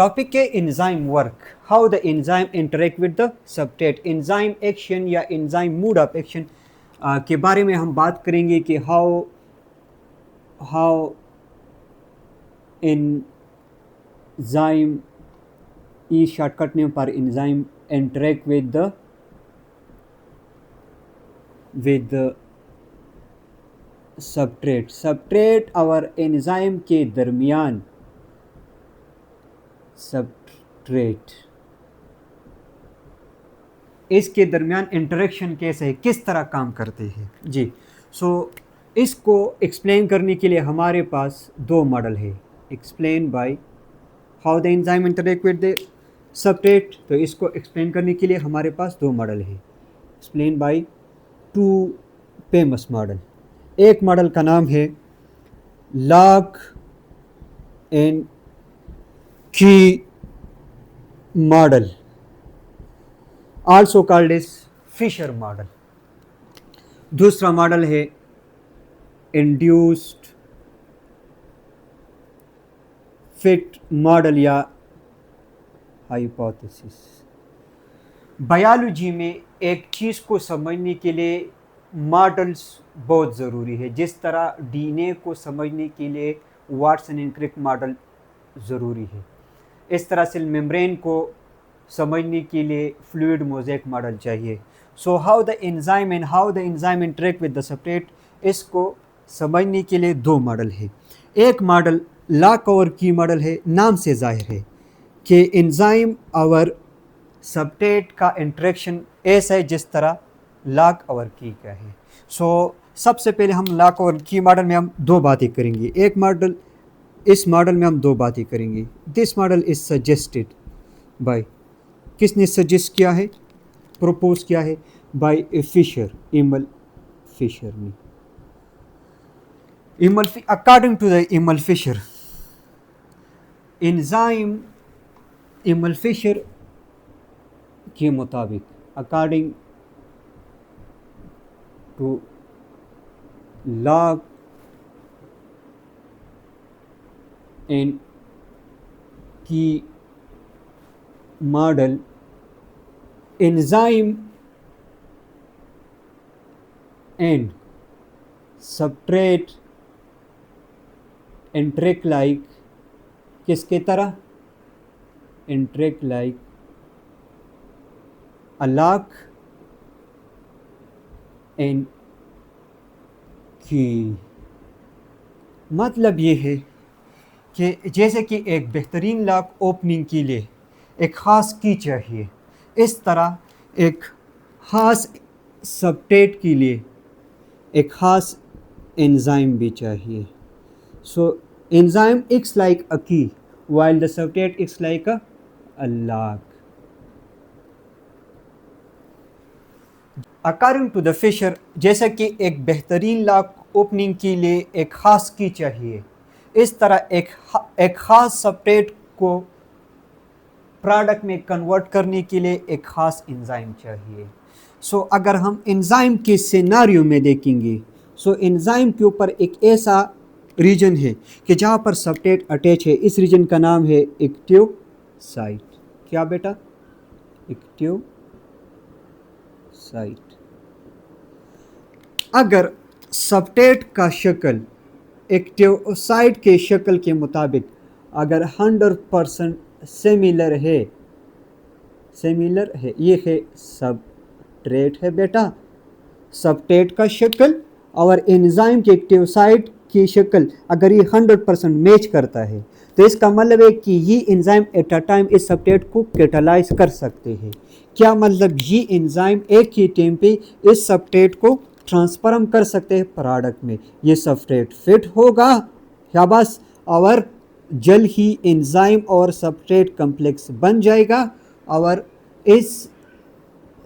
Topic है enzyme work, how the enzyme interact with the substrate. Enzyme action या enzyme mode of action के बारे में हम बात करेंगे कि how enzyme E shortcut name पर enzyme interact with the substrate और एंजाइम के दरमियान सबस्ट्रेट इसके दरमियान इंटरेक्शन कैसे है, किस तरह काम करते हैं जी। इसको एक्सप्लेन करने के लिए हमारे पास दो मॉडल है। Explain by how the enzyme interact with the substrate, तो इसको एक्सप्लेन करने के लिए हमारे पास दो मॉडल है। Explain by two famous model. एक मॉडल का नाम है lock and key model, also called as Fischer model. दूसरा मॉडल है इंड्यूस्ड फिट मॉडल या हाइपोथेसिस। बायोलॉजी में एक चीज़ को समझने के लिए मॉडल्स बहुत ज़रूरी है। जिस तरह डीएनए को समझने के लिए वाटसन एंड क्रिक मॉडल ज़रूरी है, इस तरह सेल मेम्ब्रेन को समझने के लिए फ्लूइड मोज़ेक मॉडल चाहिए। So how the enzyme interact with the substrate, इसको समझने के लिए दो मॉडल है। एक मॉडल लॉक और की मॉडल है। नाम से जाहिर है कि एंजाइम और सबस्ट्रेट का इंटरेक्शन ऐसा है जिस तरह लॉक और की का है। सबसे पहले हम लॉक और की मॉडल में हम दो बातें करेंगे। एक मॉडल, इस मॉडल में हम दो बातें करेंगे। This model is suggested by, किसने सजेस्ट किया है, प्रपोज किया है, बाय फिशर, एमल फिशर ने। According to the Emil Fischer enzyme, Emil Fischer के मुताबिक, according to lock and key model, enzyme and substrate interact like, किसके तरह, interact like a lock and key. मतलब ये है कि जैसे कि एक बेहतरीन लॉक ओपनिंग के लिए एक ख़ास की चाहिए, इस तरह एक ख़ास सबस्ट्रेट के लिए एक ख़ास एंजाइम भी चाहिए। एंजाइम एक्ट्स लाइक अ की while the substrate acts like a lock. According to the Fisher, जैसा कि एक बेहतरीन लॉक ओपनिंग के लिए एक ख़ास की चाहिए, इस तरह एक ख़ास सबस्ट्रेट को प्रोडक्ट में कन्वर्ट करने के लिए एक ख़ास एंजाइम चाहिए। अगर हम एंजाइम के सिनेरियो में देखेंगे, एंजाइम के ऊपर एक ऐसा रीजन है कि जहाँ पर सबस्ट्रेट अटैच है। इस रीजन का नाम है एक्टिव साइट। क्या बेटा, एक्टिव साइट। अगर सबस्ट्रेट का शक्ल एक्टिव साइट के शक्ल के मुताबिक अगर 100% सिमिलर है, ये है सबस्ट्रेट है बेटा। सबस्ट्रेट का शक्ल और एंजाइम के एक्टिव साइट की शक्ल अगर ये 100% मैच करता है, तो इसका मतलब है कि ये एंजाइम एट अ टाइम इस सबस्ट्रेट को कैटालाइज कर सकते हैं। क्या मतलब, ये एंजाइम एक ही टाइम पे इस सबस्ट्रेट को ट्रांसफॉर्म कर सकते हैं प्रोडक्ट में। ये सबस्ट्रेट फिट होगा या बस, और जल्द ही एंजाइम और सबस्ट्रेट कम्प्लेक्स बन जाएगा और इस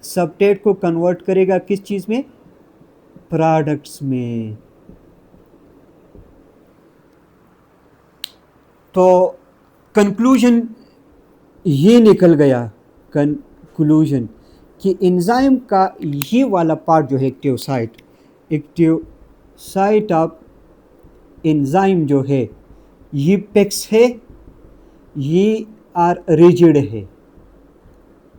सबस्ट्रेट को कन्वर्ट करेगा किस चीज़ में, प्रोडक्ट्स में। तो कंक्लूजन ये निकल गया, कंक्लूजन कि एंजाइम का ये वाला पार्ट जो है एक्टिव साइट ऑफ एंजाइम जो है ये पेक्स है, ये आर रिजिड है।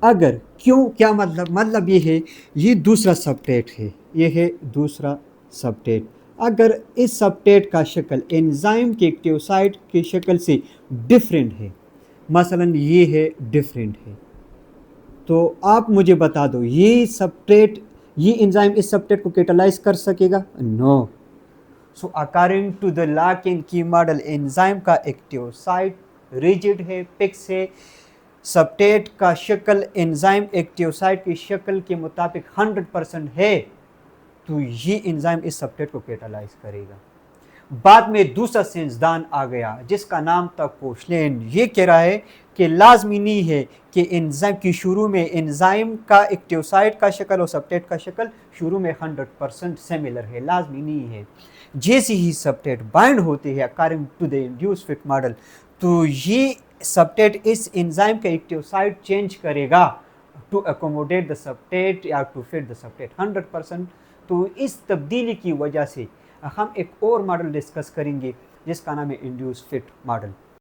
अगर क्यों, क्या मतलब ये है, ये दूसरा सबस्ट्रेट है, ये है दूसरा सबस्ट्रेट। अगर इस सबस्ट्रेट का शक्ल एंजाइम के एक्टिव साइट की शक्ल से डिफरेंट है, मसलन ये है डिफरेंट है, तो आप मुझे बता दो ये सबस्ट्रेट, ये एंजाइम इस सबस्ट्रेट को कैटालाइज कर सकेगा? No. So according to the lock and key model, enzyme का एक्टिव साइट रिजिड है, फिक्स है, सबस्ट्रेट का शक्ल एंजाइम एक्टिव साइट की शक्ल के मुताबिक 100% है, तो ये एंजाइम इस सबस्ट्रेट को कैटालाइज करेगा। बाद में दूसरा साइंसदान आ गया जिसका नाम था पोशलेन, ये कह रहा है कि लाजमी नहीं है कि एंजाइम की शुरू में एंजाइम का एक्टिव साइट का शक्ल और सबस्ट्रेट का शक्ल शुरू में 100% सिमिलर है, लाजमी नहीं है। जैसे ही सबस्ट्रेट बाइंड होते हैं according to the induce fit model, तो ये सबस्ट्रेट इस एंजाइम का एक्टिव साइट चेंज करेगा टू अकोमोडेट द सबस्ट्रेट या टू फिट द सबस्ट्रेट 100%। तो इस तब्दीली की वजह से हम एक और मॉडल डिस्कस करेंगे जिसका नाम है इंड्यूस फिट मॉडल।